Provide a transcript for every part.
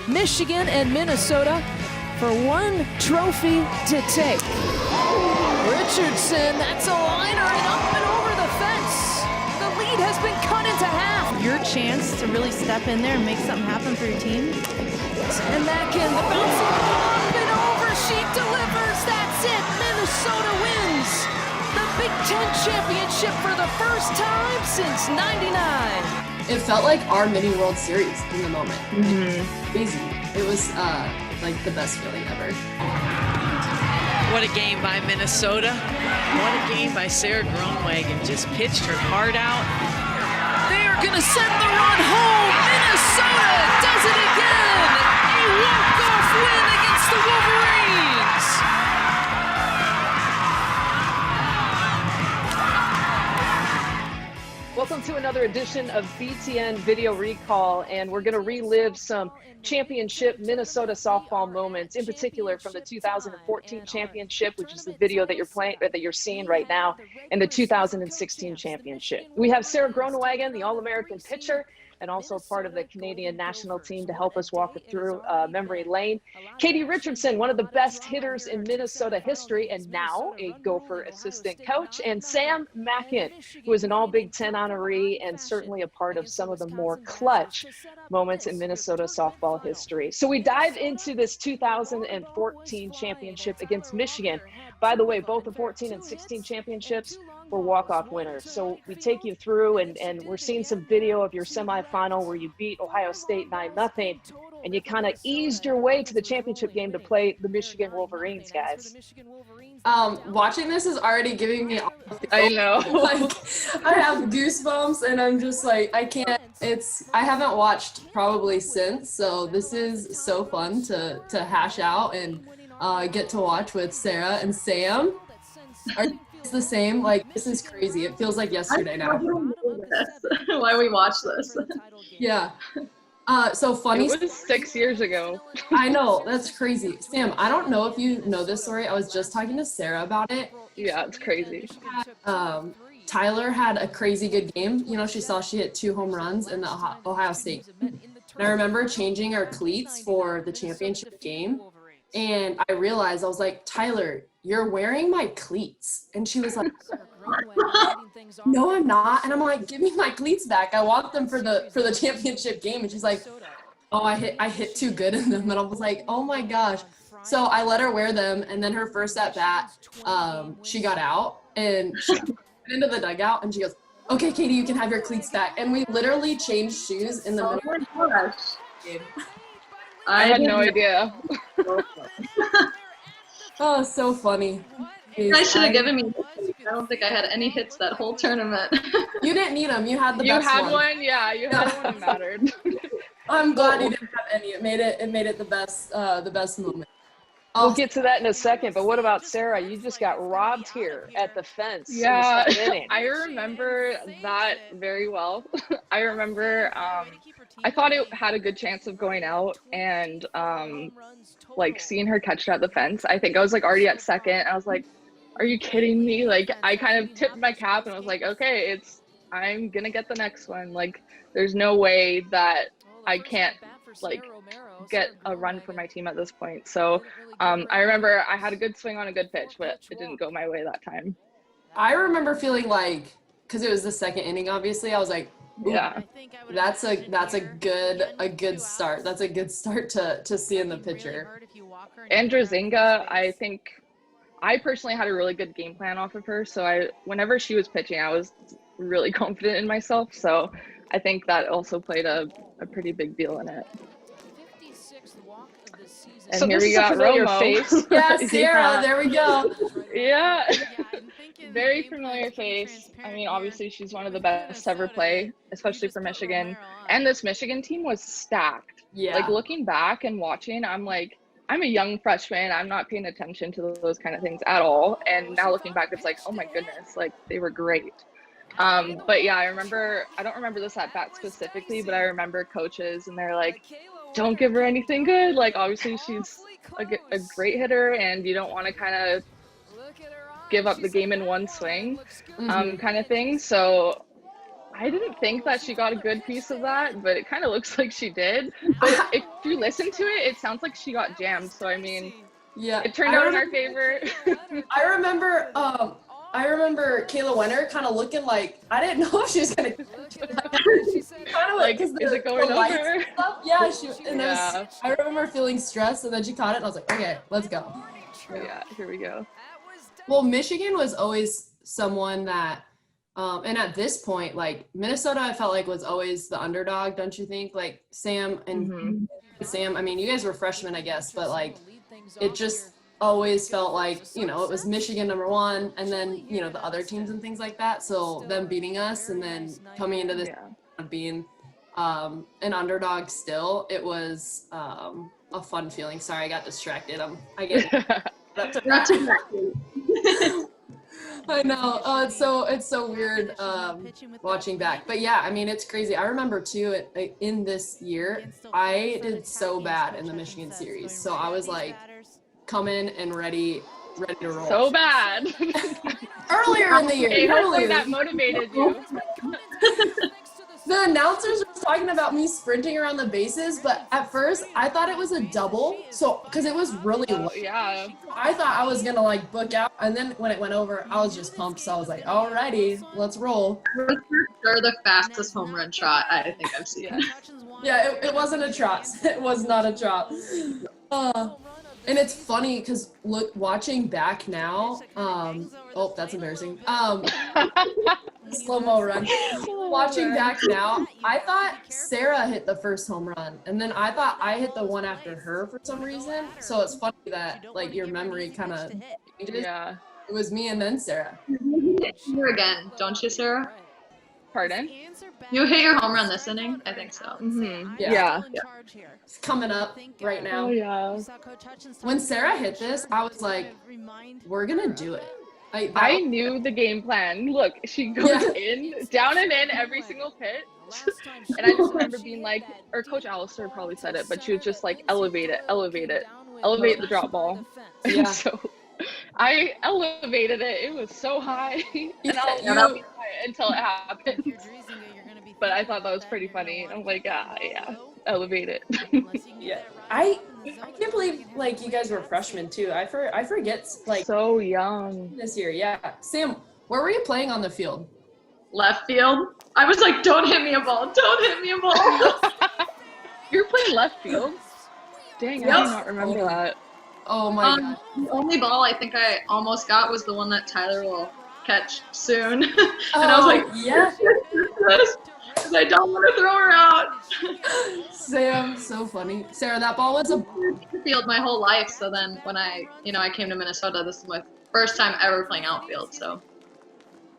Michigan and Minnesota for one trophy to take. Richardson, that's a liner and up and over the fence. The lead has been cut into half. Your chance to really step in there and make something happen for your team. And Macken, the bouncing ball up and over. She delivers. That's it. Minnesota wins the Big Ten championship for the first time since '99. It felt like our mini World Series in the moment. Crazy. It was like the best feeling ever. What a game by Minnesota. What a game by Sara Groenewegen. Just pitched her heart out. They are going to send the run home. Minnesota does it again. A walk-off win against the Wolverines. Welcome to another edition of BTN Video Recall, and we're going to relive some championship Minnesota softball moments, in particular from the 2014 championship, which is the video that you're seeing right now, and the 2016 championship. We have Sara Groenewegen, the All-American pitcher, and also part of the Canadian national team to help us walk through memory lane. Katie Richardson, one of the best hitters in Minnesota history and now a Gopher assistant coach, and Sam Macken, who is an all Big Ten honoree and certainly a part of some of the more clutch moments in Minnesota softball history. So we dive into this 2014 championship against Michigan. By the way, both the 14 and 16 championships were walk-off winners. So we take you through, and we're seeing some video of your semifinal where you beat Ohio State 9-0, and you kind of eased your way to the championship game to play the Michigan Wolverines, guys. Watching this is already giving me all the feels. I know. Like, I have goosebumps, and I'm just like, I can't. I haven't watched probably since, so this is so fun to hash out and get to watch with Sara and Sam. It's the same. Like, this is crazy. It feels like yesterday now. Why we watch this? Yeah. So funny. It was 6 years ago. I know, that's crazy. Sam, I don't know if you know this story. I was just talking to Sara about it. Yeah, it's crazy. Tyler had a crazy good game. You know, she hit 2 home runs in the Ohio State. And I remember changing our cleats for the championship game. And I realized, I was like, Tyler, you're wearing my cleats. And she was like, no, I'm not. And I'm like, give me my cleats back. I want them for the championship game. And she's like, oh, I hit too good in them. And I was like, oh my gosh. So I let her wear them. And then her first at bat, she got out and she went into the dugout and she goes, okay, Katie, you can have your cleats back. And we literally changed shoes in the middle of the game. I had no idea. Oh, so funny. You guys should have given me. I don't think I had any hits that whole tournament. You didn't need them. You had the best one. You had one? Yeah, you had one that mattered. I'm glad you didn't have any. It made it the best moment. We'll get to that in a second, but what about Sara? You just got robbed here at the fence. Yeah, I remember that very well. I remember I thought it had a good chance of going out, and like seeing her catch it at the fence. I think I was like already at second. I was like, are you kidding me? Like, I kind of tipped my cap and I was like, okay, I'm gonna get the next one. Like, there's no way that I can't like get a run for my team at this point. So I remember I had a good swing on a good pitch, but it didn't go my way that time. I remember feeling like, because it was the second inning, obviously, I was like, yeah, that's a good start. That's a good start to see in the pitcher. And Drazinga, I think I personally had a really good game plan off of her. So whenever she was pitching, I was really confident in myself. So I think that also played a pretty big deal in it. And so here we got Romo. Face. Yeah, Sara, there we go. Yeah. Very familiar face. I mean, obviously she's one of the best to ever play, especially for Michigan. And this Michigan team was stacked. Yeah. Like, looking back and watching, I'm like, I'm a young freshman. I'm not paying attention to those kind of things at all. And now looking back, it's like, oh my goodness, like, they were great. But yeah, I don't remember this at bat specifically, but I remember coaches and they're like, don't give her anything good. Like, obviously she's a great hitter and you don't want to kind of give up the game in one swing, kind of thing. So I didn't think that she got a good piece of that, but it kind of looks like she did. But if you listen to it, it sounds like she got jammed. So I mean, Yeah, it turned out in our favor. I remember Kayla Wenner kind of looking like I didn't know if she was gonna. Kind of Like, is it going over? Yeah, Yeah. I remember feeling stressed, and then she caught it, and I was like, okay, let's go. Yeah, here we go. Well, Michigan was always someone that, and at this point, like Minnesota, I felt like was always the underdog, don't you think? Like Sam and Sam, I mean, you guys were freshmen, I guess, but like it just always felt like, you know, it was Michigan #1, and then, you know, the other teams and things like that. So them beating us and then coming into this being an underdog still, it was a fun feeling. Sorry, I got distracted. I get Not too bad. I know. Oh, it's so weird watching back. But yeah, I mean, it's crazy. I remember too, in this year, I did so bad in the Michigan series. So I was like coming and ready to roll. So bad. Earlier in the year. Hopefully that motivated you. The announcers were talking about me sprinting around the bases, but at first I thought it was a double. So, because it was really low. Yeah. I thought I was going to like book out. And then when it went over, I was just pumped. So I was like, alrighty, let's roll. For sure the fastest home run trot I think I've seen. Yeah, it wasn't a trot. It was not a trot. And it's funny because watching back now, oh, that's embarrassing. Slow-mo run. Watching back now, I thought Sara hit the first home run, and then I thought I hit the one after her for some reason. So it's funny that like your memory kind of changes. Yeah. It was me and then Sara. You hit here again, don't you, Sarah? Pardon? You hit your home run this inning? I think so. Mm-hmm. Yeah. It's coming up right now. Oh, yeah. When Sara hit this, I was like, we're going to do it. I knew the game plan. Look, she goes in, down and in every single pitch. And I just remember being like, or Coach Alistair probably said it, but she was just like, elevate the drop ball. Yeah. And so I elevated it. It was so high. And I'll never be quiet until it happened. But I thought that was pretty funny. I'm like, yeah, elevate it. Yeah. I can't believe like you guys were freshmen too. I forget like so young this year. Yeah. Sam, where were you playing on the field? Left field. I was like, don't hit me a ball. Don't hit me a ball. You were playing left field? Dang, I do not remember that. Oh my God. The only ball I think I almost got was the one that Tyler will catch soon. And I was like, yeah. Because I don't want to throw her out. Sam, so funny. Sara, that ball was a Field my whole life. So then when I came to Minnesota, this is my first time ever playing outfield. So,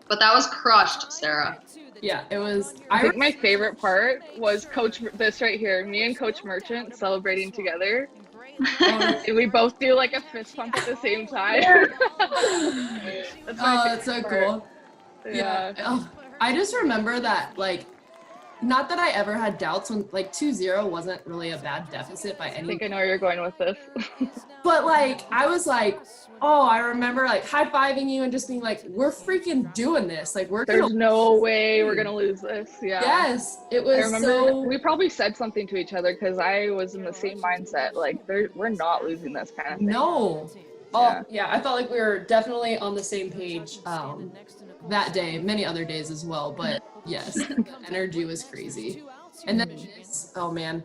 but that was crushed, Sarah. Yeah, it was. I think my favorite part was this right here, me and Coach Merchant celebrating together. And we both do like a fist pump at the same time. That's so cool. Yeah. Oh, I just remember that, like, not that I ever had doubts when, like, 2-0 wasn't really a bad deficit by any. I think I know where you're going with this. But, like, I was like, oh, I remember, like, high-fiving you and just being like, we're freaking doing this. Like, There's no way we're going to lose this. Yeah. Yes. It was I remember we probably said something to each other because I was in the same mindset. Like, we're not losing this kind of thing. No. Oh, yeah. I felt like we were definitely on the same page that day, many other days as well. But, yes, the energy was crazy. And then, oh, man.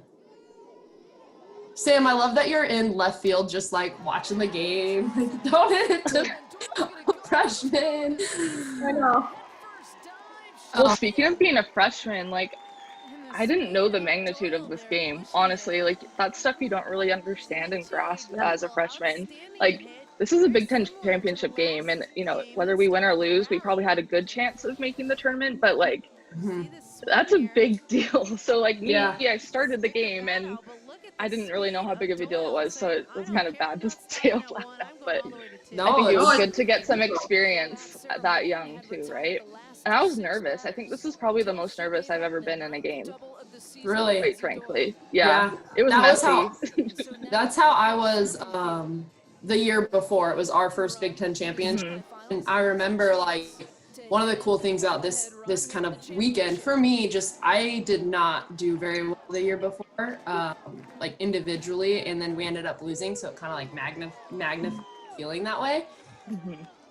Sam, I love that you're in left field just, like, watching the game. Don't hit it to freshman. I know. Well, speaking of being a freshman, like, I didn't know the magnitude of this game, honestly. Like, that's stuff you don't really understand and grasp as a freshman. Like, this is a Big Ten championship game, and, you know, whether we win or lose, we probably had a good chance of making the tournament, but, like, that's a big deal. So, like, I started the game, and I didn't really know how big of a deal it was, so it was kind of bad to say out loud, but I think it was good to get some experience that young, too, right? And I was nervous. I think this is probably the most nervous I've ever been in a game. Really? Quite frankly. Yeah. It was messy. That's how I was the year before. It was our first Big Ten championship. And I remember, like, one of the cool things about this kind of weekend for me, just I did not do very well the year before, like individually, and then we ended up losing, so it kind of like magnified feeling that way.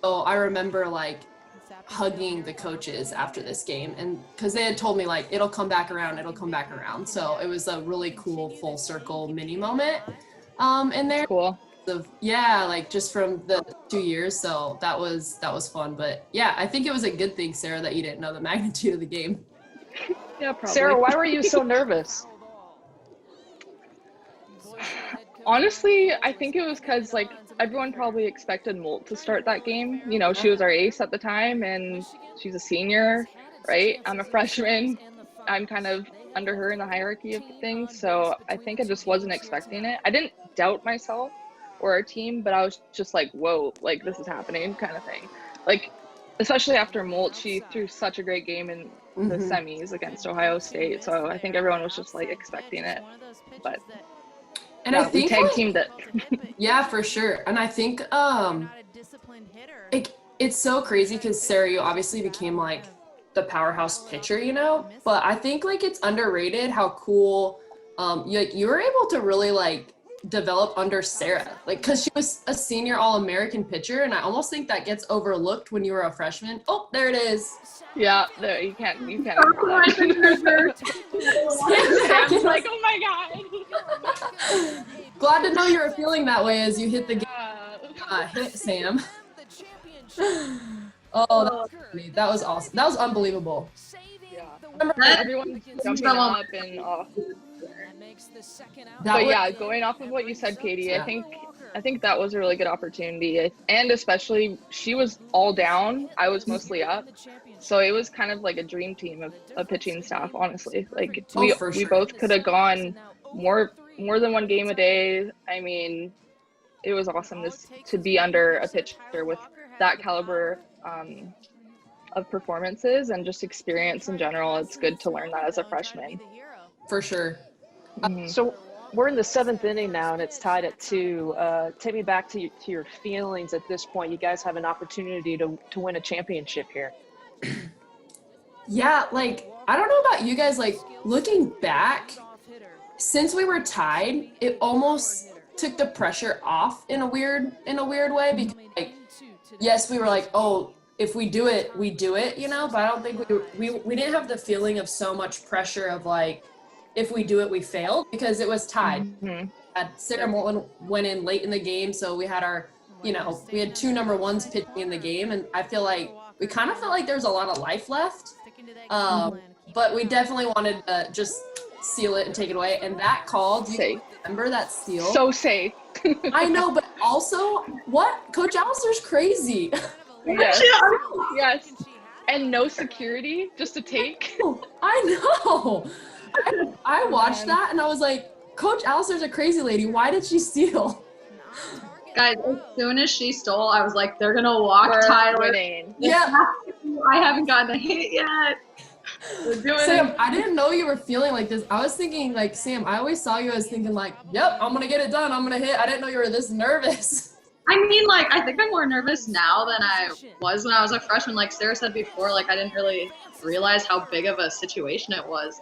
So I remember like hugging the coaches after this game, and because they had told me like it'll come back around, so it was a really cool full circle mini moment in there. Cool. Yeah, like just from the 2 years, so that was fun. But yeah, I think it was a good thing, Sarah, that you didn't know the magnitude of the game. Yeah, probably. Sarah, why were you so nervous? Honestly, I think it was because like everyone probably expected Molt to start that game. You know, she was our ace at the time, and she's a senior, right? I'm a freshman. I'm kind of under her in the hierarchy of things, so I think I just wasn't expecting it. I didn't doubt myself or our team, but I was just like, whoa, like this is happening kind of thing. Like, especially after Molt, she threw such a great game in the semis against Ohio State, so I think everyone was just like expecting it. But and yeah, I think we tag teamed it. Yeah, for sure. And I think it's so crazy because Sarah, you obviously became like the powerhouse pitcher, you know, but I think like it's underrated how cool you were able to really like develop under Sarah, like because she was a senior All-American pitcher, and I almost think that gets overlooked when you were a freshman. Oh, there it is. Yeah, there you can't. Sam's like, oh my god. Glad to know you were feeling that way as you hit the hit, Sam. Oh, that was awesome. That was unbelievable. Yeah, everyone jumping up and but yeah, going off of what you said, Katie, yeah. I think that was a really good opportunity, and especially she was all down, I was mostly up, so it was kind of like a dream team of a pitching staff, honestly. Like we both could have gone more than one game a day. I mean, it was awesome to be under a pitcher with that caliber of performances and just experience in general. It's good to learn that as a freshman. For sure. So we're in the 7th inning now, and it's tied at 2. Take me back to your feelings at this point. You guys have an opportunity to win a championship here. Yeah, like I don't know about you guys, like looking back, since we were tied, it almost took the pressure off in a weird way, because like yes, we were like, oh, if we do it, we do it, you know, but I don't think we didn't have the feeling of so much pressure of like, if we do it, we failed, because it was tied. Sarah Morton went in late in the game, so we had our, you know, we had 2 number ones pitching in the game, and I feel like we kind of felt like there's a lot of life left, but we definitely wanted to just seal it and take it away. And that call, do you remember that steal? So safe. I know, but also, what? Coach Alistair's crazy. Yes. Yes. And no security, just a take. I know. I watched that and I was like, Coach Alistair's a crazy lady. Why did she steal? Guys, as soon as she stole, I was like, they're gonna walk Tyler. Winning. Yeah. I haven't gotten a hit yet. We're doing Sam, it. I didn't know you were feeling like this. I was thinking like, Sam, I always saw you as thinking like, yep, I'm gonna get it done. I'm gonna hit. I didn't know you were this nervous. I mean, like, I think I'm more nervous now than I was when I was a freshman. Like Sarah said before, like I didn't really realize how big of a situation it was.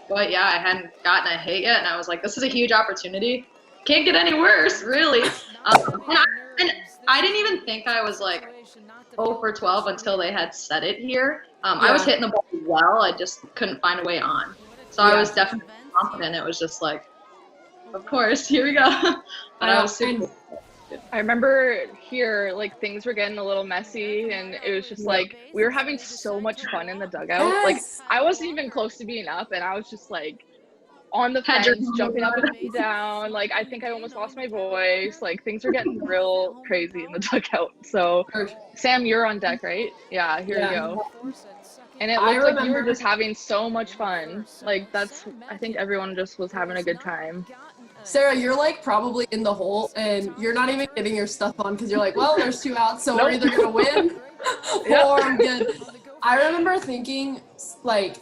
But yeah, I hadn't gotten a hit yet, and I was like, this is a huge opportunity. Can't get any worse, really. And I didn't even think I was like 0 for 12 until they had said it here. I was hitting the ball well, I just couldn't find a way on. So I was definitely confident. It was just like, of course, here we go. But I was super. I remember here, like, things were getting a little messy, and it was just like, we were having so much fun in the dugout. Yes. Like, I wasn't even close to being up, and I was just like on the fence, jumping up and down. Like, I think I almost lost my voice. Like, things were getting real crazy in the dugout. So, Sam, you're on deck, right? Yeah, here you go. And it looked like you were just having so much fun. Like, I think everyone just was having a good time. Sarah, you're like probably in the hole and you're not even getting your stuff on because you're like, well, there's 2 outs, so we're either gonna win or I'm good. I remember thinking, like,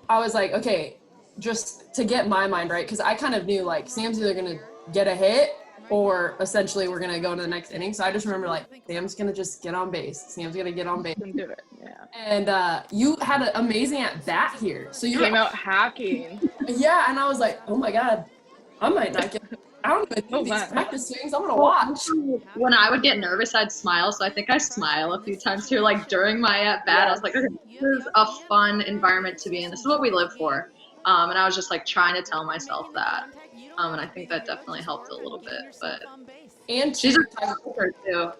I was like, okay, just to get my mind right, because I kind of knew like Sam's either gonna get a hit or essentially we're gonna go to the next inning. So I just remember like Sam's gonna just get on base. Sam's gonna get on base. Didn't do it. Yeah. And you had an amazing at bat here. So you Came out hacking. Yeah, and I was like, oh my god, I might not get. I don't even know these practice swings. I'm gonna watch. When I would get nervous, I'd smile. So I think I smile a few times too. Like during my at bat, I was like, okay, this is a fun environment to be in. This is what we live for. And I was just like trying to tell myself that. And I think that definitely helped a little bit. But she's a tough pitcher too.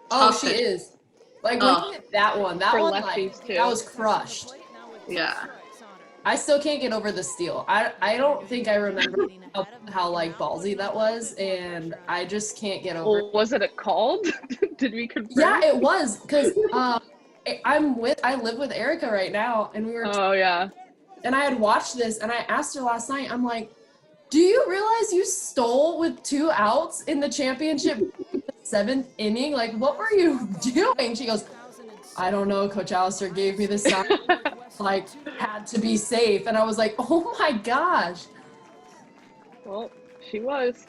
Oh, Tough she pitcher. is. Like look at that one. That For one, lefties, like too. that was crushed. Yeah. I still can't get over the steal. I don't think I remember how like ballsy that was, and I just can't get over it. Well, was it a called? Did we confirm? Yeah, it was, because I live with Erica right now, and we were Oh yeah. and I had watched this, and I asked her last night, I'm like, do you realize you stole with 2 outs in the championship 7th inning? Like, what were you doing? She goes, I don't know, Coach Alistair gave me this sign. Like, had to be safe. And I was like, oh my gosh. Well, she was.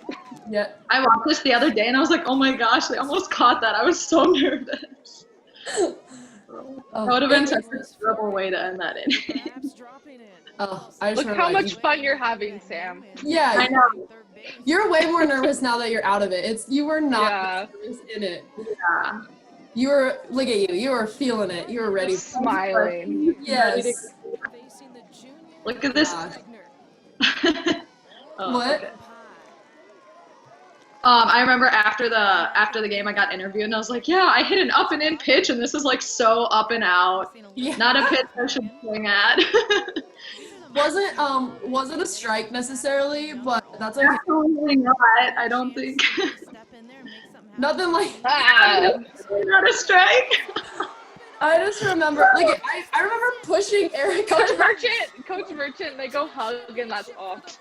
Yeah. I watched this the other day and I was like, oh my gosh, they almost caught that. I was so nervous. That would have been such a terrible way to end that inning. Oh, I just Look remember, how like, much fun you're having, Sam. Yeah, I know. you're way more nervous now that you're out of it. You were not nervous in it. Yeah. You were, look at you. You were feeling it. You were ready. Just smiling. Yes. Look at this. Oh, What? okay. I remember after the game I got interviewed and I was like, yeah, I hit an up and in pitch and this is like so up and out. Yeah. Not a pitch I should swing at. Wasn't a strike necessarily, but that's okay. Absolutely not. I don't think. Nothing like. Not a strike. I just remember, like, I remember pushing Erica. Coach Merchant, they go hug and that's off.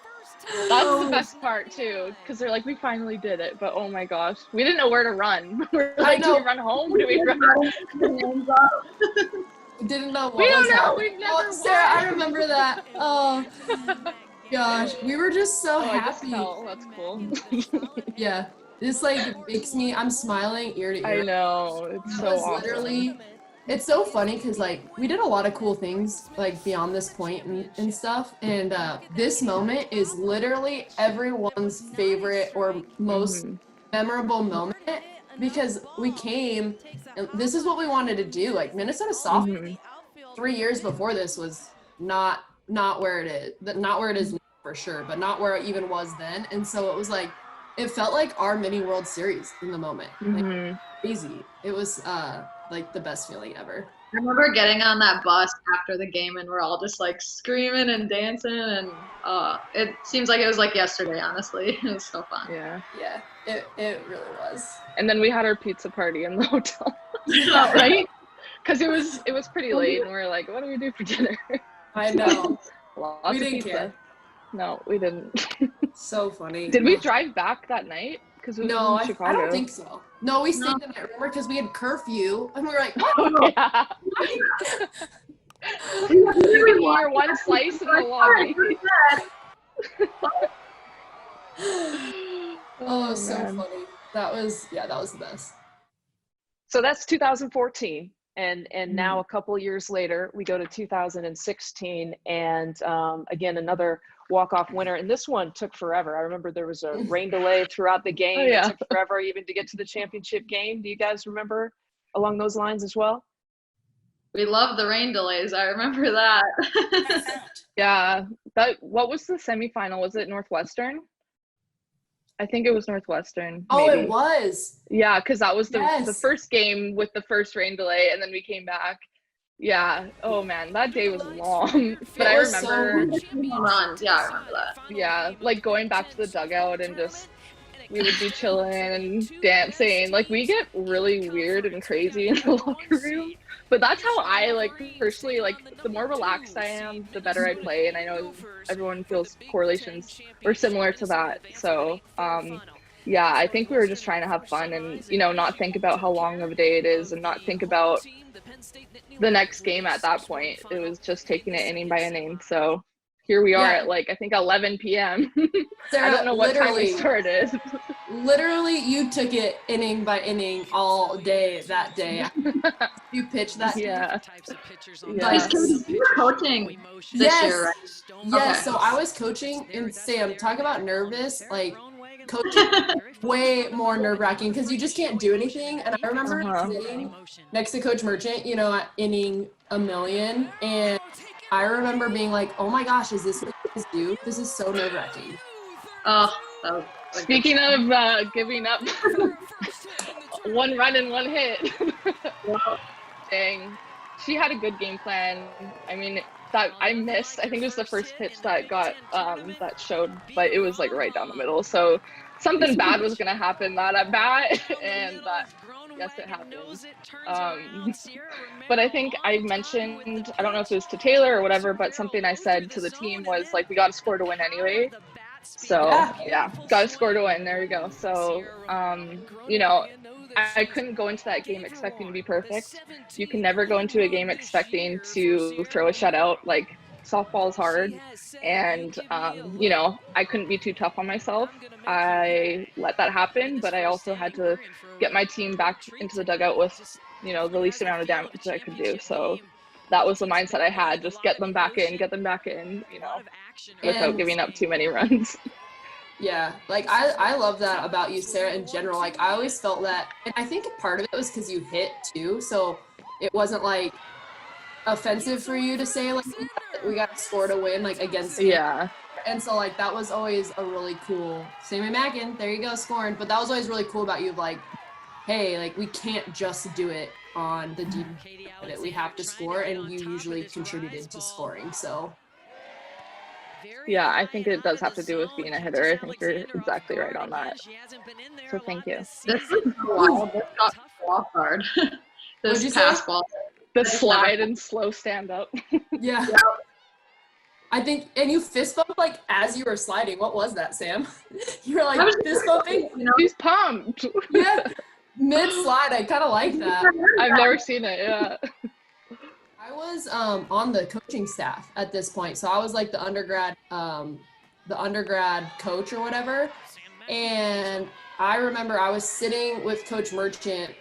That's the best part too, because they're like, we finally did it, but oh my gosh, we didn't know where to run. We're like, do we run home? Do we run? Didn't know what We don't was know. happening. We've never Sarah, won. I remember that. Oh gosh, we were just so Oh, I just happy. fell. That's cool. Yeah, this like makes me. I'm smiling ear to ear. I know. It's so awesome. Literally. It's so funny because like we did a lot of cool things like beyond this point and stuff, and this moment is literally everyone's favorite or most memorable moment because we came and this is what we wanted to do. Like Minnesota softball 3 years before this was not where it is, not where it is now for sure, but not where it even was then. And so it was like it felt like our mini World Series in the moment. Like, crazy. It was like the best feeling ever. I remember getting on that bus after the game and we're all just like screaming and dancing and it seems like it was like yesterday, honestly. It was so fun. Yeah. Yeah, it really was. And then we had our pizza party in the hotel. Right? Because it was pretty late and we were like, what do we do for dinner? I know. Lots We of didn't pizza. care. No, we didn't. So funny. Did we drive back that night? Because we No, were in Chicago. I don't think so. No, we stayed the night, remember? Because we had curfew, and we were like, what? Oh, yeah. You eat your one slice in the lobby. Oh, so man. funny. That was the best. So that's 2014. And now a couple years later, we go to 2016 and again, another walk-off winner. And this one took forever. I remember there was a rain delay throughout the game. Oh, yeah. It took forever even to get to the championship game. Do you guys remember along those lines as well? We love the rain delays. I remember that. Yeah. What was the semifinal? Was it Northwestern? I think it was Northwestern. Oh, maybe. it was. Yeah, because that was the Yes. first game with the first rain delay, and then we came back. Yeah. Oh man, that day was long. But I was so remember, Runs. Yeah, I remember that. yeah, like going back to the dugout and just we would be chilling and dancing. Like we get really weird and crazy in the locker room. But that's how I like personally like. The more relaxed I am, the better I play, and I know everyone feels correlations or similar to that. So, yeah, I think we were just trying to have fun and not think about how long of a day it is and not think about the next game at that point. It was just taking it inning by inning. So here we are at like I think 11 p.m. Sarah, I don't know what time we literally- started. literally you took it inning by inning all day that day. You pitched that. Yeah. Like, You were coaching this year, right? Yes. Okay. So I was coaching, and Sam, talk about nervous. Like, coaching way more nerve-wracking because you just can't do anything. And I remember sitting next to Coach Merchant, you know, at inning 1,000,000, and I remember being like, "Oh my gosh, is this what you guys do? This is so nerve-wracking." Oh, that was Speaking of giving up 1 run and 1 hit, dang, she had a good game plan. I mean, that I missed. I think it was the first pitch that got that showed, but it was like right down the middle. So something bad was gonna happen that at bat, and that yes, it happened. But I think I mentioned, I don't know if it was to Taylor or whatever, but something I said to the team was like, we got to score to win anyway. So yeah, got to score to win. There you go. So you know, I couldn't go into that game expecting to be perfect. You can never go into a game expecting to throw a shutout. Like, softball is hard, and you know, I couldn't be too tough on myself. I let that happen, but I also had to get my team back into the dugout with, you know, the least amount of damage that I could do. So that was the mindset I had: just get them back in, you know, without giving up too many runs. Yeah, like I love that about you, Sarah, in general. Like, I always felt that, and I think part of it was because you hit too, so it wasn't like offensive for you to say like we got to score to win, like, against me. Yeah. And so like that was always a really cool. Same in Macken, there you go, scoring. But that was always really cool about you, like, hey, like, we can't just do it on the deep of it. We have to score, and you usually contributed to scoring. So yeah, I think it does have to do with being a hitter. I think you're exactly right on that. So thank you. This is wild. This got off guard. This pass ball. The slide and slow stand up. yeah. I think, and you fist bumped like as you were sliding. What was that, Sam? You were like fist bumping. You know, He's pumped. Yeah, mid slide. I kind of like that. I've never seen it. Yeah. I was on the coaching staff at this point, so I was like the undergrad coach or whatever. And I remember I was sitting with Coach Merchant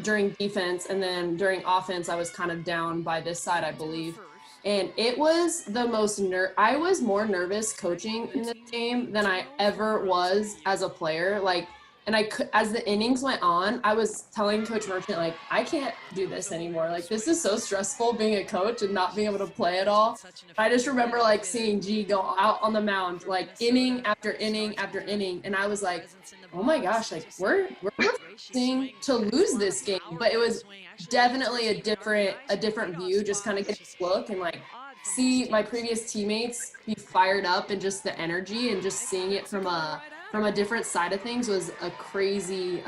during defense, and then during offense, I was kind of down by this side, I believe. And it was the most I was more nervous coaching in this game than I ever was as a player. Like, and as the innings went on, I was telling Coach Merchant, like, I can't do this anymore. Like, this is so stressful being a coach and not being able to play at all. I just remember like seeing G go out on the mound, like inning after inning after inning. And I was like, oh my gosh, like we're going to lose this game. But it was definitely a different view, just kind of get to look and like see my previous teammates be fired up, and just the energy and just seeing it from a different side of things was a crazy,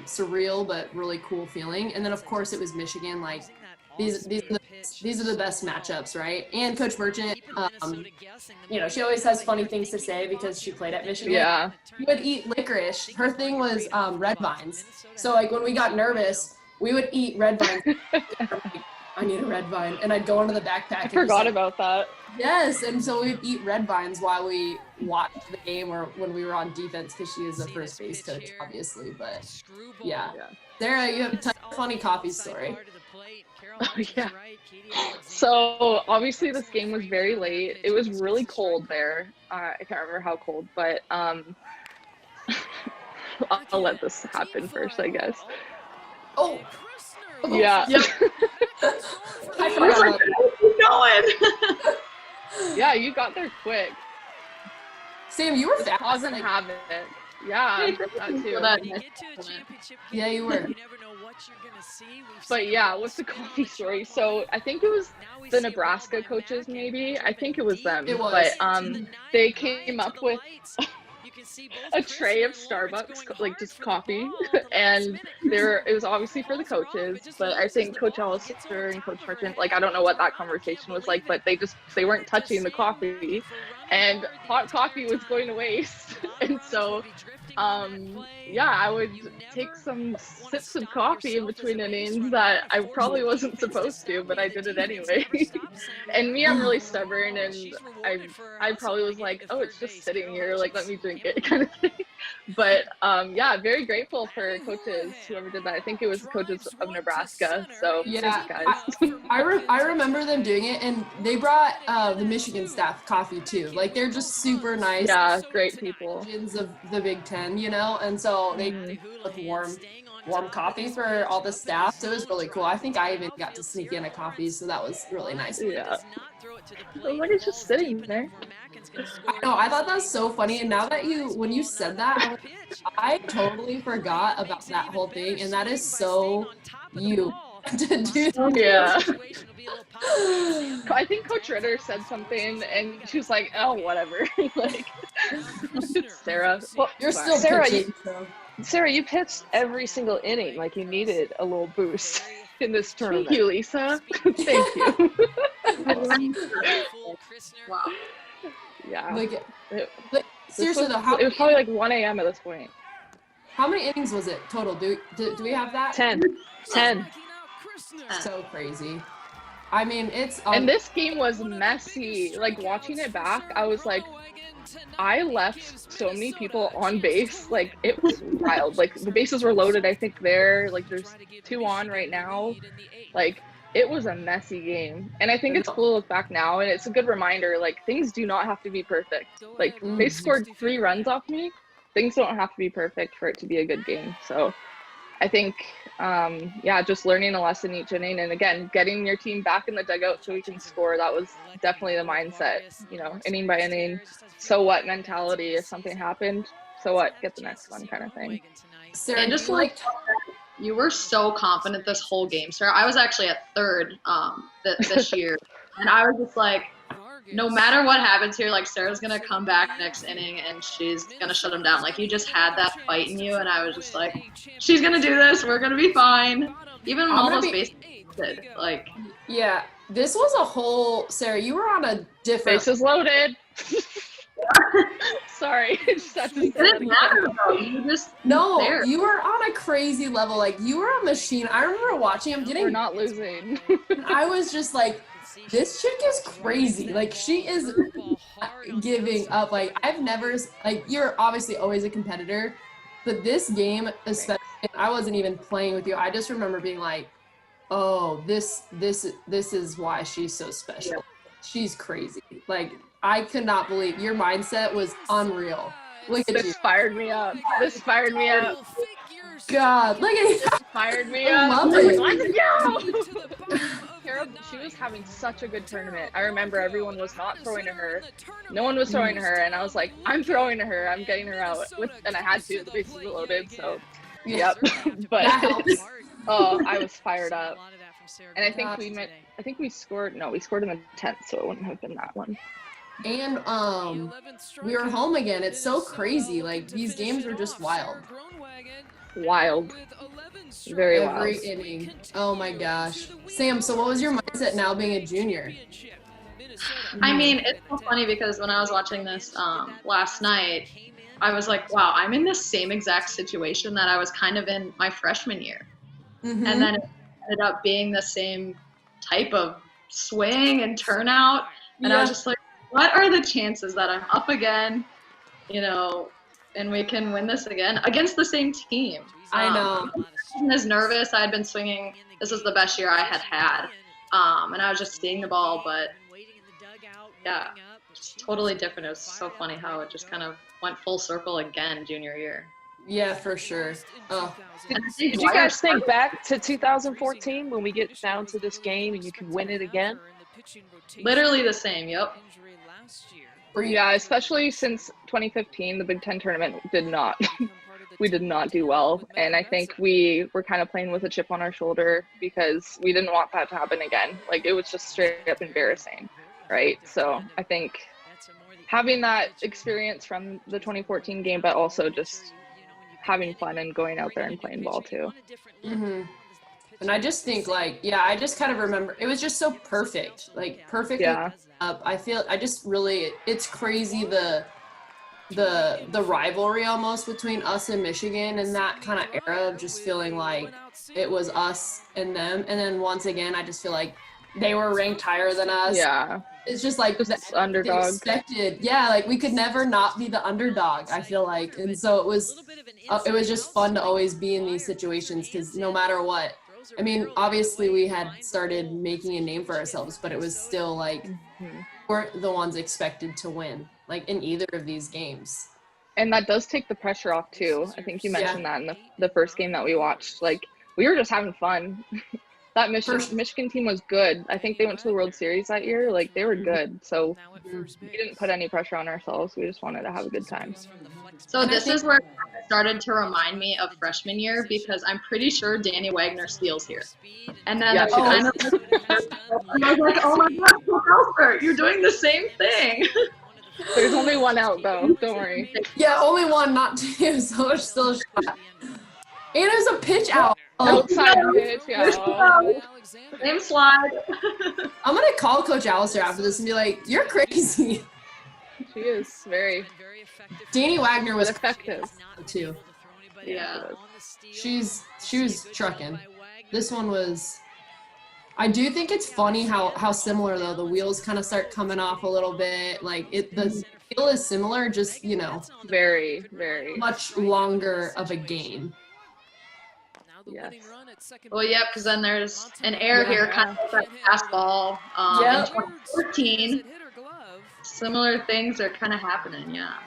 surreal, but really cool feeling. And then of course it was Michigan. Like, these are the best matchups, right? And Coach Merchant, you know, she always has funny things to say because she played at Michigan. Yeah. She would eat licorice. Her thing was red vines. So like when we got nervous, we would eat red vines. I need a red vine, and I'd go into the backpack. I forgot about that. Yes, and so we'd eat red vines while we watched the game or when we were on defense, because she is a first base coach, obviously. But yeah. Sarah, you have a funny coffee story. Oh, yeah. So obviously this game was very late. It was really cold there. I can't remember how cold, but I'll let this happen first, I guess. Oh. Yeah. I forgot. going. Yeah, you got there quick. Sam, you were fast. Doesn't have it. Yeah, that too. Yeah, you were. But yeah, what's the coffee story? So I think it was the Nebraska coaches, maybe. I think it was them. It was. But they came up with a tray of Starbucks, like just coffee, and it was obviously for the coaches, but I think Coach Allister and Coach Merchant, like, I don't know what that conversation was like, but they weren't touching the coffee, and hot coffee was going to waste. And so yeah, I would take some sips of coffee in between innings that I probably wasn't supposed to, but I did it anyway. And me, I'm really stubborn, and I probably was like, oh, it's just sitting here, like, let me drink it, kind of thing. But yeah, very grateful for coaches, whoever did that. I think it was coaches of Nebraska. So Yeah, thanks, guys. I remember them doing it, and they brought the Michigan staff coffee too. Like they're just super nice. Yeah, great people. Legends of the Big Ten, you know, and so they with warm coffee for all the staff. So it was really cool. I think I even got to sneak in a coffee, so that was really nice. Yeah. Like it's just sitting there. I know. I thought that was so funny, and now that when you said that, I totally forgot about that whole thing, and that is so you to do. Yeah. I think Coach Ritter said something, and she was like, "Oh, whatever." Like, Sara, Well, you're still Sara, pitching, so. Sarah, you pitched every single inning. Like you needed a little boost in this tournament. Thank you, Lisa. Thank you. Wow. Yeah. Like, It- seriously though, it was probably like 1 a.m. at this point. how many innings was it total? Do we have that? 10. So crazy. I mean, it's And this game was messy. Like watching it back, I was like, I left so many people on base. Like it was wild. Like the bases were loaded, I think there. Like there's 2 on right now. Like it was a messy game. And I think it's cool to look back now, and it's a good reminder, like things do not have to be perfect. Like they scored 3 runs off me. Things don't have to be perfect for it to be a good game. So I think, yeah, just learning a lesson each inning, and again, getting your team back in the dugout so we can score. That was definitely the mindset, you know, inning by inning. So what mentality? If something happened, so what? Get the next one, kind of thing. Sarah, And just like you were so confident this whole game, Sarah. I was actually at third this year, and I was just like, no matter what happens here, like Sarah's gonna come back next inning and she's gonna shut him down. Like you just had that fight in you, and I was just like, she's gonna do this. We're gonna be fine. Even when all those bases did, like. yeah, this was a whole Sarah. You were on a different. Bases loaded. Sorry. It didn't matter though. You just No, there. you were on a crazy level. Like you were a machine. I remember watching him We're getting. not losing. I was just like, this chick is crazy. Like she is giving up. Like I've never like you're obviously always a competitor, but this game especially, I wasn't even playing with you. I just remember being like, oh, this is why she's so special. Yeah. She's crazy. Like I could not believe your mindset was unreal. Look at you. This fired me up. This fired me up. God, look at you. Fired me I up. love Like, it. let's go! Kara, she was having such a good tournament. I remember everyone was not throwing to her. No one was throwing to her, and I was like, I'm throwing to her. I'm getting her out. And I had to. The bases were loaded, so yep. But That helps. oh, I was fired up. And I think Gosh. we scored in the 10th, so it wouldn't have been that one. And we were home again. It's so crazy. Like these games were just wild. Wild. Very Every wild. inning. Oh my gosh. Sam, so what was your mindset now being a junior? I mean, it's so funny because when I was watching this last night, I was like, wow, I'm in the same exact situation that I was kind of in my freshman year. Mhm. And then it ended up being the same type of swing and turnout. And I was just like, what are the chances that I'm up again, you know, and we can win this again against the same team? I know. I wasn't as nervous. I had been swinging. This was the best year I had. And I was just seeing the ball, but yeah, just totally different. It was so funny how it just kind of went full circle again junior year. Yeah, for sure. Oh, Did you guys think back to 2014 when we get down to this game and you can win it again? Literally the same. Yep. Yeah, especially since 2015, the Big Ten tournament we did not do well. And I think we were kind of playing with a chip on our shoulder because we didn't want that to happen again. Like it was just straight up embarrassing, right? So I think having that experience from the 2014 game, but also just having fun and going out there and playing ball too. mm-hmm. And I just think I just kind of remember it was just so perfect, like perfectly Yeah. up. It's crazy the rivalry almost between us and Michigan and that kind of era of just feeling like it was us and them. And then once again, I just feel like they were ranked higher than us. Yeah. It's just like Just underdog. expected. Yeah, like we could never not be the underdog, I feel like. And so it was just fun to always be in these situations because no matter what, I mean, obviously we had started making a name for ourselves, but it was still like weren't the ones expected to win, like in either of these games. And that does take the pressure off too. I think you mentioned that in the first game that we watched. Like, we were just having fun. That Michigan team was good. I think they went to the World Series that year. Like, they were good. So we didn't put any pressure on ourselves. We just wanted to have a good time. So this is where it started to remind me of freshman year because I'm pretty sure Danny Wagner steals here. And then Yeah, I was like, oh my God, Gopher, you're doing the same thing. There's only one out, though. Don't worry. Yeah, only one, not two, so it's still a shot. And it was a pitch out. Outside pitch, yeah. Same slide. I'm going to call Coach Alistair after this and be like, you're crazy. She is very Danny Wagner was effective. too. Yeah. She was trucking. This one was. I do think it's funny how similar though the wheels kind of start coming off a little bit. Like the feel is similar, just Very, very much longer of a game. Yes. Well, yeah, because then there's an air here, kind of like that fastball. In 2014, similar things are kind of happening, yeah.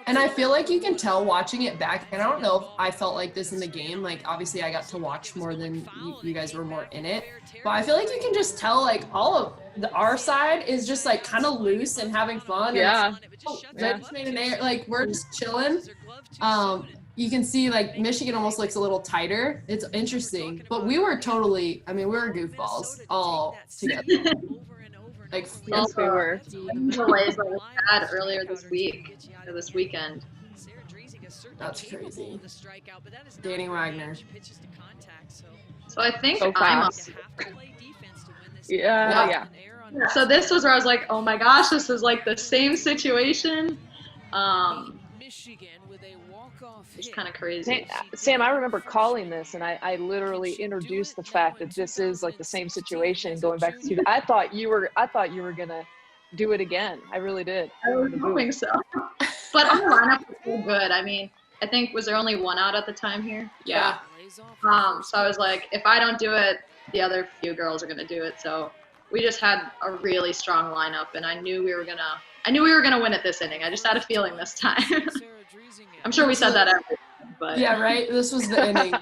And I feel like you can tell watching it back, and I don't know if I felt like this in the game, like obviously I got to watch more than you guys were more in it, but I feel like you can just tell like all of our side is just like kind of loose and having fun. Yeah. And, they just made an air, like we're just chilling. You can see like Michigan almost looks a little tighter. It's interesting, but we were totally, I mean, we were goofballs all together. Like, yes, we were. Delays that we had earlier this weekend. That's crazy. Danny Wagner. So I think So I'm up. fast. Yeah. So this was where I was like, oh my gosh, this is like the same situation. It's kind of crazy. Sam, I remember calling this, and I literally introduced the fact that this is like the same situation going back to. I thought you were gonna do it again. I really did. I was hoping so. But our lineup was so good. I mean, I think was there only one out at the time here? Yeah. So I was like, if I don't do it, the other few girls are gonna do it. So we just had a really strong lineup, and I knew we were gonna win it this inning. I just had a feeling this time. I'm sure we said that every time, but yeah, right. This was the inning.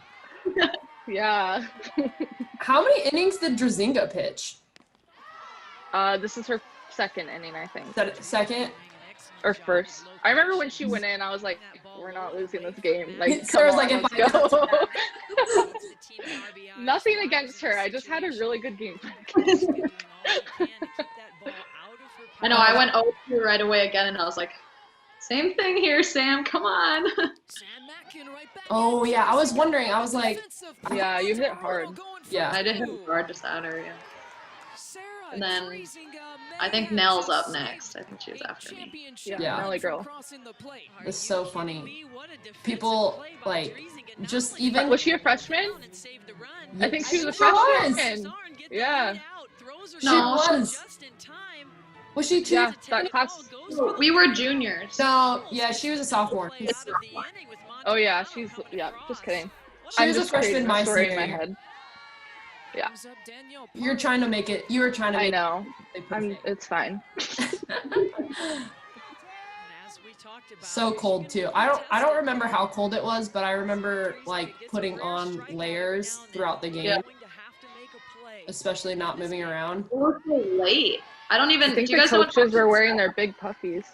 Yeah. How many innings did Drzinga pitch? This is her second inning, I think. Second? Or first. I remember when she went in, I was like, we're not losing this game. Like, Sarah's come on, like, let's go. Nothing against her. I just had a really good game. I know, I went 0-2 right away again, and I was like, same thing here, Sam, come on. Oh, yeah, I was wondering. I was like... Yeah, you hit hard. Yeah. I did hit hard just out area. And then I think Nell's up next. I think she was after me. Yeah. Nelly girl. It's so funny. People, like, just even... Was she a freshman? I think she was a freshman. Yeah. She was. Was she too? Yeah, that class. We were juniors. No, yeah, she was a sophomore. Oh yeah, just kidding. She was a freshman my story senior in my year. head. Yeah. You're trying to make it. You were trying to make I know. it. It's fine. So cold too. I don't remember how cold it was, but I remember like putting on layers throughout the game. Yeah. Especially not moving around. It was so late. I don't even. I think do you the guys know coaches were wearing their big puffies.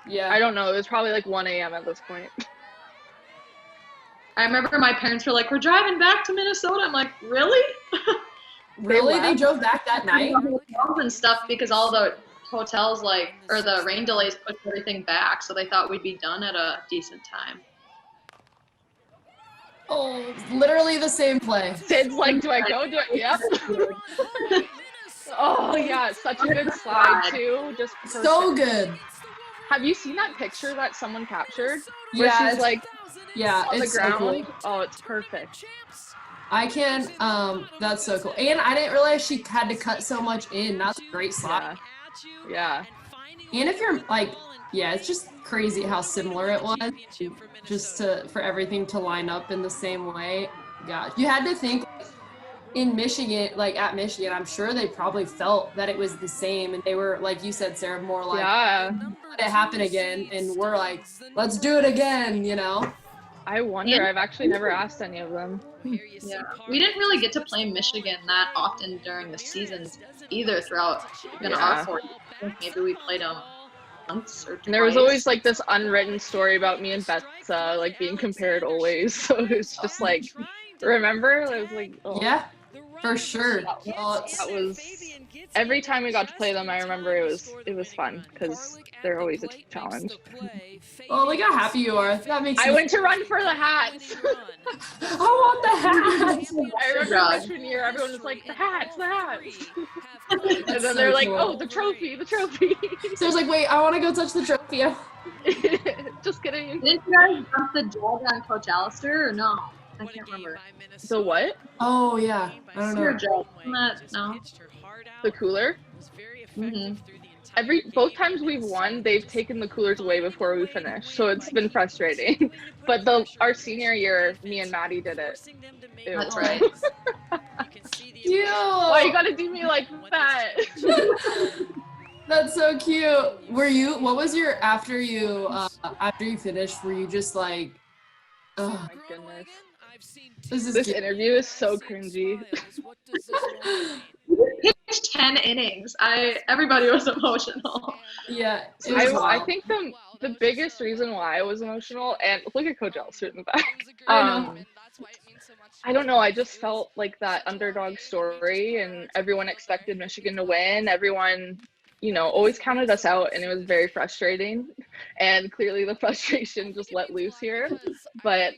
Yeah. I don't know. It was probably like 1 a.m. at this point. I remember my parents were like, "We're driving back to Minnesota." I'm like, "Really?" Really? They drove back that night? And stuff because all the hotels or the rain delays pushed everything back, so they thought we'd be done at a decent time. Oh, literally the same play. Sid's like, do I go? Do I? Yep. Oh yeah, such a good slide too. Just perfect. So good. Have you seen that picture that someone captured? Where Yeah, she's like yeah, on the it's so ground. cool. Oh, it's perfect. I can. That's so cool. And I didn't realize she had to cut so much in. That's a great slot. Yeah. And if you're like, yeah, it's just crazy how similar it was. Just for everything to line up in the same way. God, you had to think in Michigan, like at Michigan, I'm sure they probably felt that it was the same, and they were, like you said, Sarah, more like, Yeah. let it happen again, and we're like, let's do it again, you know? I wonder. I've actually never asked any of them. Yeah, we didn't really get to play Michigan that often during the seasons either throughout our 4 years. Maybe we played them once or twice. And there was always like this unwritten story about me and Betsa like being compared always. So it was just like, remember? I was like, oh. Yeah, for sure. That was every time we got to play them. I remember it was fun because they're always a challenge. Well, look how happy you are. That makes. I went to run for the hats. I want the hats. I remember freshman year, everyone was like, the hats. And then so they're like, cool. oh, the trophy. So I was like, wait, I want to go touch the trophy. Just kidding. Didn't you guys jump the jug on Coach Alistair or no? I can't remember. The what? Oh yeah, I don't know. Jug. No. The cooler? Mm-hmm. Both times we've won, they've taken the coolers away before we finish, so it's been frustrating. But our senior year, me and Maddie did it. Ew. That's right. Cute. Why you gotta do me like that? That's so cute. What was your after you finished? Were you just like, Oh my goodness. this interview is so cringy. We pitched 10 innings. Everybody was emotional. Yeah, I think the biggest reason why I was emotional, and look at Coach Elster in the back. I don't know. I just felt like that underdog story, and everyone expected Michigan to win. Everyone, always counted us out, and it was very frustrating. And clearly the frustration just let loose here. But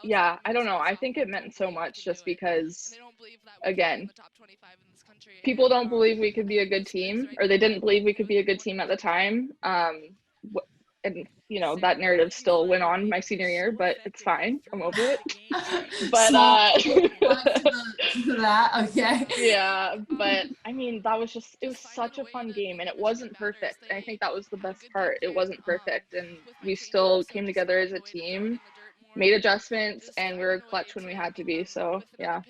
yeah, I don't know. I think it meant so much just because, again, people don't believe we could be a good team, or they didn't believe we could be a good team at the time. And that narrative still went on my senior year, but it's fine. I'm over it. But that okay. Yeah, but I mean, it was such a fun game, and it wasn't perfect. And I think that was the best part. It wasn't perfect, and we still came together as a team, made adjustments, and we were clutch when we had to be. So yeah,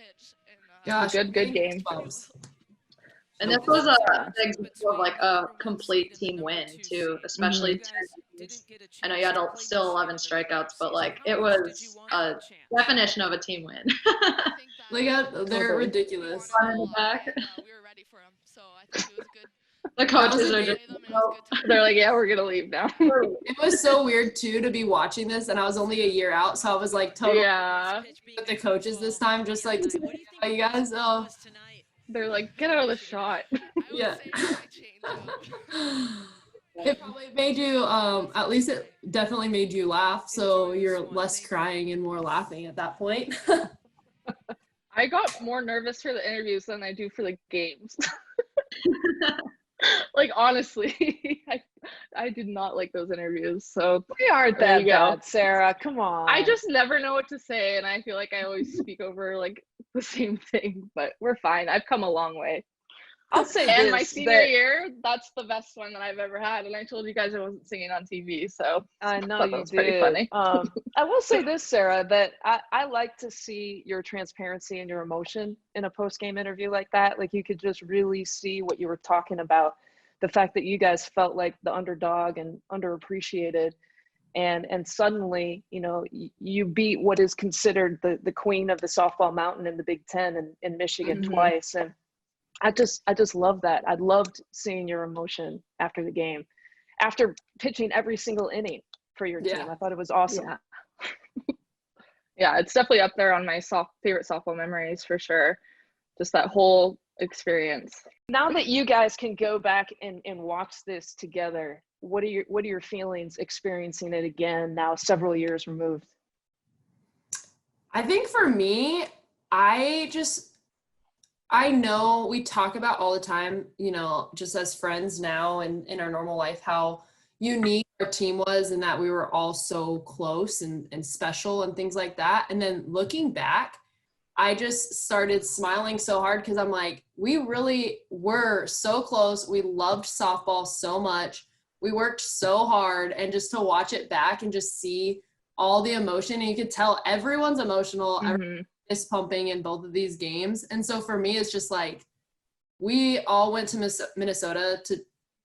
Gosh, good game. And this was a big example of like a complete team win too, especially 10 innings. I know you had still 11 strikeouts, but like it was a definition of a team win. They're ridiculous. In the back. The coaches are just they're like, yeah, we're gonna leave now. It was so weird too to be watching this, and I was only a year out, so I was like totally with the coaches this time, just like, you guys, they're like, get out of the shot. Yeah. It probably made you, at least it definitely made you laugh, so you're less crying and more laughing at that point. I got more nervous for the interviews than I do for the games. Like, honestly, I did not like those interviews. So We aren't that bad, Sarah. Come on. I just never know what to say, and I feel like I always speak over like the same thing, but we're fine. I've come a long way. I'll say And this, my senior year, that's the best one that I've ever had. And I told you guys I wasn't singing on TV, so I know that you was did. pretty funny. I will say this, Sarah, that I like to see your transparency and your emotion in a post-game interview like that. Like, you could just really see what you were talking about, the fact that you guys felt like the underdog and underappreciated. And suddenly, you beat what is considered the queen of the softball mountain in the Big Ten in Michigan twice. And I just love that. I loved seeing your emotion after the game, after pitching every single inning for your team. I thought it was awesome. Yeah, it's definitely up there on my favorite softball memories for sure. Just that whole experience. Now that you guys can go back and watch this together, what are your feelings experiencing it again now, several years removed? I think for me, I know we talk about all the time, just as friends now and in our normal life, how unique our team was and that we were all so close and special and things like that. And then looking back, I just started smiling so hard because I'm like, we really were so close. We loved softball so much. We worked so hard, and just to watch it back and just see all the emotion, and you could tell everyone's emotional, everyone is pumping in both of these games. And so for me, it's just like, we all went to Minnesota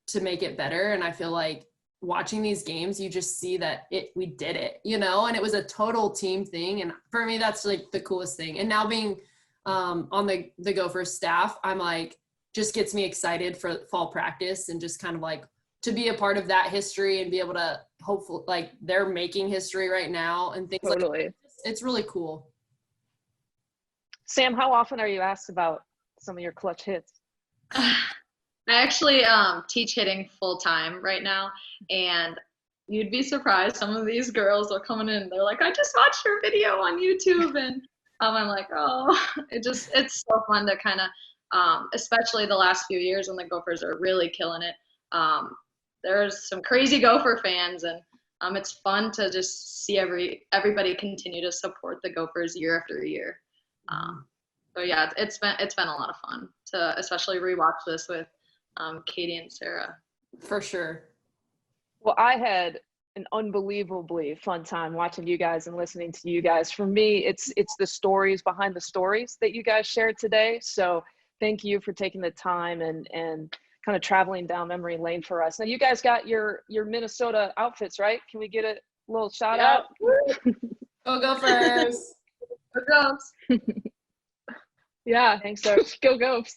to make it better. And I feel like watching these games, you just see that we did it, you know, and it was a total team thing. And for me, that's like the coolest thing. And now being on the Gophers staff, I'm like, just gets me excited for fall practice, and just kind of like to be a part of that history and be able to hopefully, like, they're making history right now and things like that. It's really cool. Sam, how often are you asked about some of your clutch hits? I actually teach hitting full time right now, and you'd be surprised. Some of these girls are coming in, they're like, I just watched your video on YouTube, and I'm like, oh, it's so fun to kind of, especially the last few years when the Gophers are really killing it. There's some crazy Gopher fans, and it's fun to just see everybody continue to support the Gophers year after year. So yeah, it's been a lot of fun to especially rewatch this with Katie and Sara. For sure. Well, I had an unbelievably fun time watching you guys and listening to you guys. For me, it's the stories behind the stories that you guys shared today. So thank you for taking the time and kind of traveling down memory lane for us. Now, you guys got your Minnesota outfits, right? Can we get a little shout out? Go Gophers! Go Gophers! Yeah, thanks, sir. Go Gophers!